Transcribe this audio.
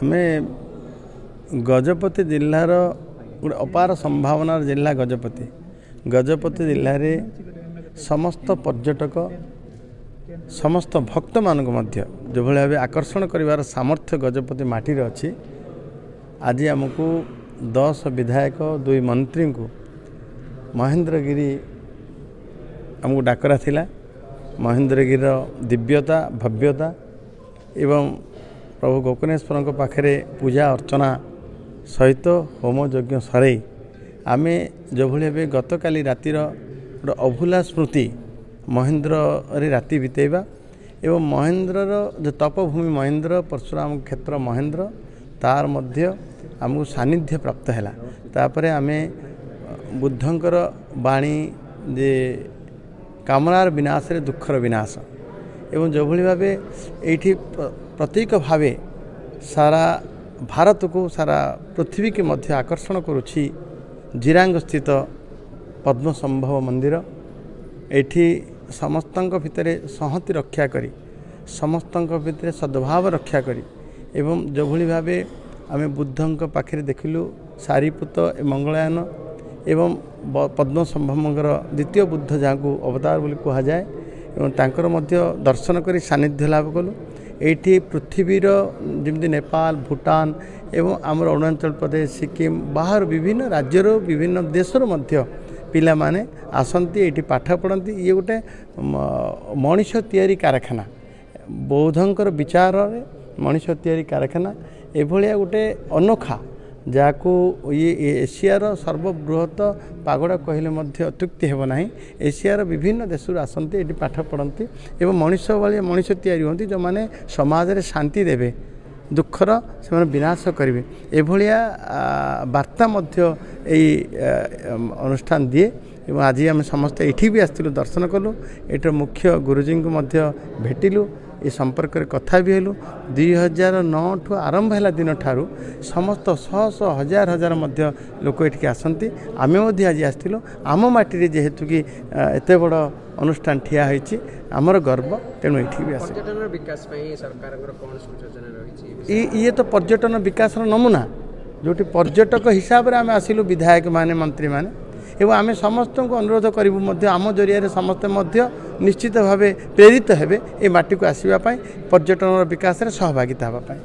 आमे गजपति जिल्लार गोटे अपार संभावनार जिला गजपति जिले में समस्त पर्यटक समस्त भक्त मानक मध्य जो भाव आकर्षण करिवार सामर्थ्य गजपति माटी अच्छी। आज आमको 10 विधायक 2 मंत्री को महेंद्रगिरी आमको डाकरा थिला। महेंद्रगिरी दिव्यता भव्यता एवं प्रभु गोकर्णेश्वर पाखे पूजा अर्चना सहित होम यज्ञ सरई आम जो भाई गत काली रातिर गोटे अभूला स्मृति महेंद्र रे राति बितेबा एवं महेंद्रर जो तपभूमि महेंद्र परशुराम क्षेत्र महेंद्र तार मध्य आमको सानिध्य प्राप्त है। तापर आम बुद्धंकर बाणी जे कामनार विनाश रे दुखर विनाश एवं जो भाई भाव ये प्रतीक भावे सारा भारत को सारा पृथ्वी के मध्य आकर्षण करुछि जिरांग स्थित पद्म संभव मंदिर। एठी समस्तंक भितरे संहति रक्षा करी समस्तंक भितरे सद्भाव रक्षा करी एवं जो भली भावे आमे बुद्धंक पाखे देखिलु सारीपुत मंगलायन एवं पद्म संभवंकर द्वितीय बुद्ध जहाँ को अवतार बोली कहा जाए एवं तांकर मध्य दर्शन करी सानिध्य लाभ कलु। एठी पृथ्वीर जमी नेपाल भूटान एवं आमर अरुणाचल प्रदेश सिक्किम बाहर विभिन्न राज्यर विभिन्न देशर मध्य पिला माने आसंती एठी पाठ पढ़ती। ये गोटे मनीष तैयारी कारखाना बौद्धंकर विचार मनीष तैयारी कारखाना एभलिया गोटे अनोखा जाको ये एशियार सर्वबृहत पागोड़ा कहले मध्य अत्युक्ति हेब नाही। एशियार विभिन्न देशर आसंती एठी पाठ पढ़ती एवं मनीष वाली मनीष तैयारी होती जो माने समाज रे शांति देवे दुखर से विनाश करेंगे एभलिया वार्ता मध्य अनुष्ठान दिए। एवं आज आम समस्त एठी भी आसलु दर्शन कलु एटर मुख्य गुरुजी को मध्य भेटिलु ये संपर्क में कथा भी हेलु। 2009 ठू आरंभ है दिन ठारू समस्त शह शह हजार हजार मध्य लोक ये आसती। आम आज आसलु आम माटी जेहेतु कि एत बड़ अनुष्ठान ठिया होती आमर गर्व तेणु ये भी आस ये तो पर्यटन विकास नमूना जो पर्यटक हिसाब से आम आसलु विधायक माने मंत्री माने एवं आम समस्त को अनुरोध करूँ आम जरिया समस्ते निश्चित भाव प्रेरित हेबे ए माटी को आसवाई पर्यटन विकास में सहभागिता होगापाई।